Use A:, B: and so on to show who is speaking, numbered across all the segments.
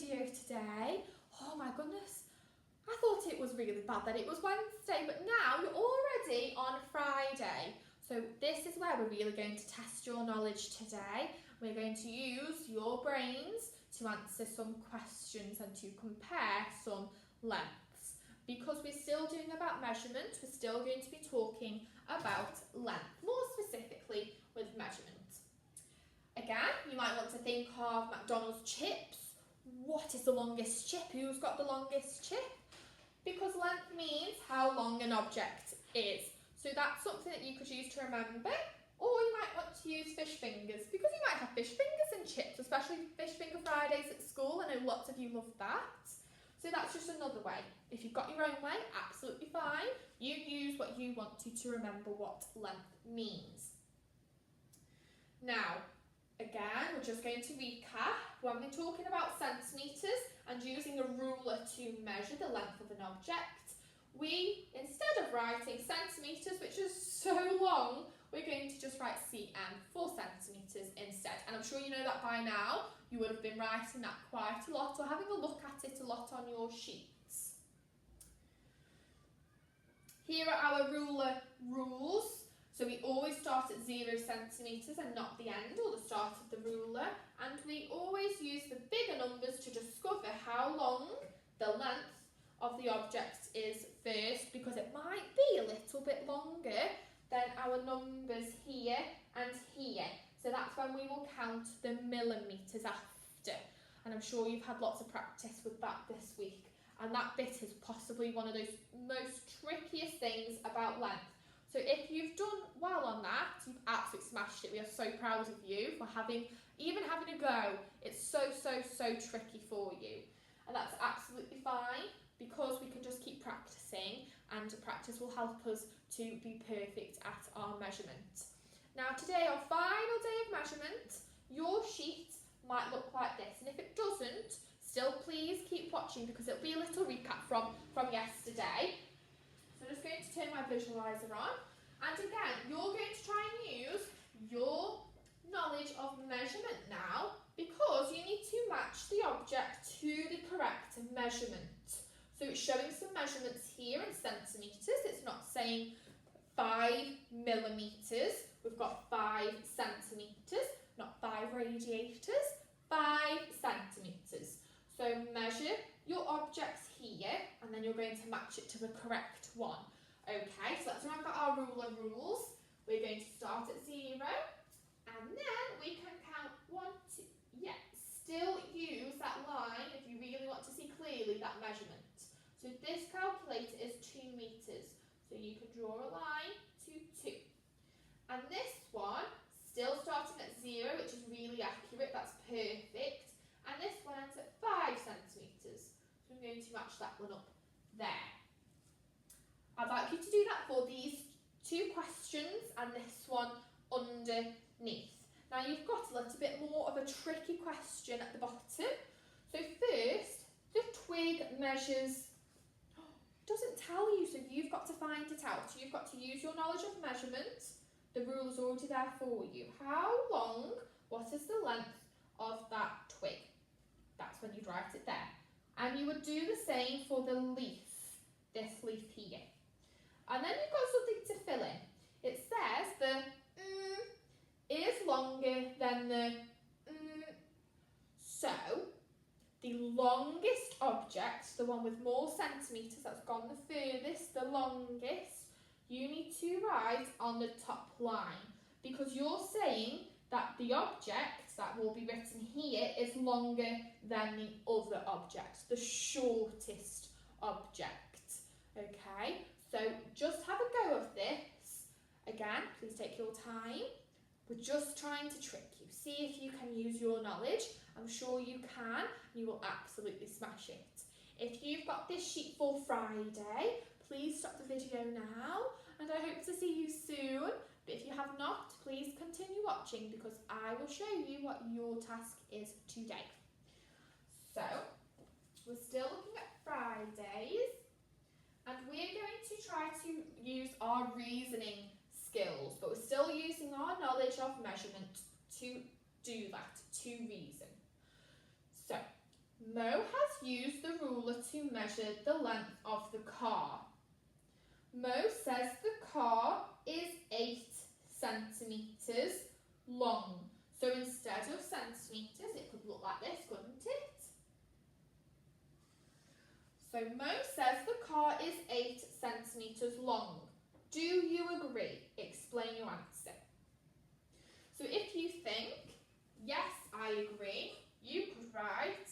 A: video today. Oh my goodness, I thought it was really bad that it was Wednesday, but now you're already on Friday. So this is where we're really going to test your knowledge today. We're going to use your brains to answer some questions and to compare some lengths. Because we're still doing about measurement, we're still going to be talking about length, more specifically with measurement. Again, you might want to think of McDonald's chips. What is the longest chip? Who's got the longest chip? Because length means how long an object is. So that's something that you could use to remember. Or you might want to use fish fingers, because you might have fish fingers and chips, especially Fish Finger Fridays at school. I know lots of you love that. So that's just another way. If you've got your own way, absolutely fine. You use what you want to remember what length means. Now, again, we're just going to recap. When we're talking about centimetres and using a ruler to measure the length of an object, we, instead of writing centimetres, which is so long, we're going to just write cm for centimetres instead. And I'm sure you know that by now. You would have been writing that quite a lot or having a look at it a lot on your sheets. Here are our ruler rules. So we always start at 0 centimetres and not the end or the start of the ruler. And we always use the bigger numbers to discover how long the length of the object is first, because it might be a little bit longer than our numbers here and here. So that's when we will count the millimetres after. And I'm sure you've had lots of practice with that this week. And that bit is possibly one of those most trickiest things about length. So if you've done well on that, you've absolutely smashed it. We are so proud of you for even having a go. It's so tricky for you. And that's absolutely fine, because we can just keep practicing, and practice will help us to be perfect at our measurement. Now today, our final day of measurement, your sheet might look like this. And if it doesn't, still please keep watching, because it'll be a little recap from yesterday. So I'm just going to turn my visualizer on. And again, you're going to try and use your knowledge of measurement now, because you need to match the object to the correct measurement. So it's showing some measurements here in centimetres. It's not saying 5 millimetres. We've got 5 centimetres, not 5 radiators, 5 centimetres. So measure your objects here, and then you're going to match it to the correct one. Okay, so let's remember our ruler rules. We're going to start at 0, and then we can count 1, 2, yeah, still use that line if you really want to see clearly that measurement. So this calculator is 2 metres, so you can draw a line to 2. And this one, still starting at 0, which is really accurate, that's perfect. And this one ends at 5 centimetres, so I'm going to match that one up there. I'd like you to do that for these 2 questions and this one underneath. Now you've got a little bit more of a tricky question at the bottom. So first, the twig measures, doesn't tell you, so you've got to find it out. So you've got to use your knowledge of measurement. The rule's already there for you. How long, what is the length of that twig? That's when you'd write it there. And you would do the same for the leaf, this leaf here. And then you've got something to fill in. It says the is longer than the So, the longest object, the one with more centimetres, that's gone the furthest, the longest, you need to write on the top line, because you're saying that the object that will be written here is longer than the other object, the shortest object. Okay, so just have a go of this. Again, please take your time. We're just trying to trick you. See if you can use your knowledge. I'm sure you can. You will absolutely smash it. If you've got this sheet for Friday, please stop the video now, and I hope to see you soon. But if you have not, please continue watching, because I will show you what your task is today. So, we're still looking at Fridays, and we're going to try to use our reasoning skills, but we're still using our knowledge of measurement to do that, to reason. So, Mo has used the ruler to measure the length of the car. Mo says the car is 8 centimetres long. So instead of centimetres, it could look like this, couldn't it? So Mo says the car is 8 centimetres long. Do you agree? Explain your answer. So if you think, yes, I agree, you could write,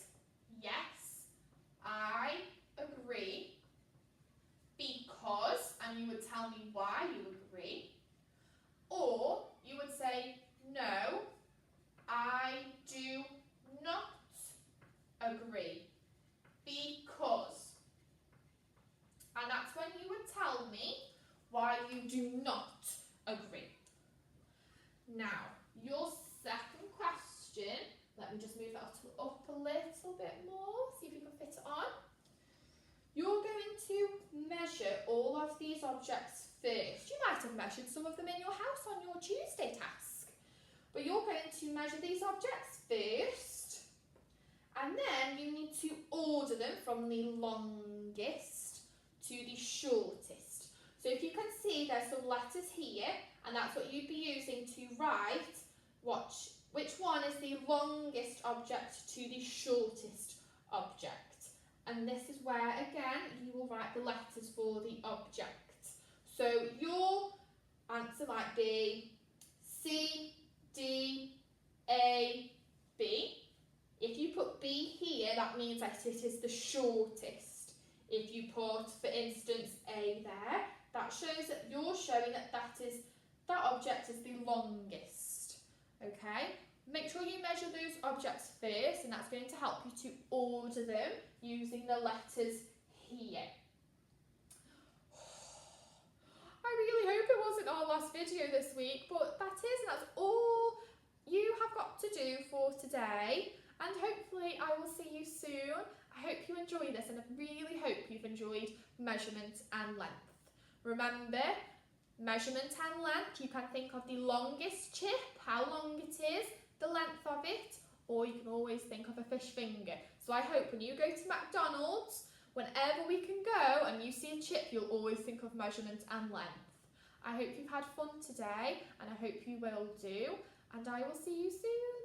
A: yes, I agree, because, and you would tell me why you agree. Or you would say, no, I do not agree, because. And that's when you would tell me why you do not agree. Now, your second question, let me just move that up a little bit more, see if you can fit it on. You're going to measure all of these objects first. You might have measured some of them in your house on your Tuesday task. But you're going to measure these objects first. And then you need to order them from the longest to the shortest. So if you can see, there's some letters here, and that's what you'd be using to write which one is the longest object to the shortest object. And this is where, again, you will write the letters for the object. So your answer might be C, D, A, B. If you put B here, that means that it is the shortest. If you put, for instance, A there, that shows that you're showing that that object is the longest. Okay? Make sure you measure those objects first, and that's going to help you to order them using the letters here. I really hope it wasn't our last video this week, but that's all you have got to do for today, and hopefully I will see you soon. I hope you enjoy this, and I really hope you've enjoyed measurement and length. Remember, measurement and length, you can think of the longest chip, how long it is, the length of it, or you can always think of a fish finger. So I hope when you go to McDonald's, whenever we can go and you see a chip, you'll always think of measurement and length. I hope you've had fun today, and I hope you will do, and I will see you soon.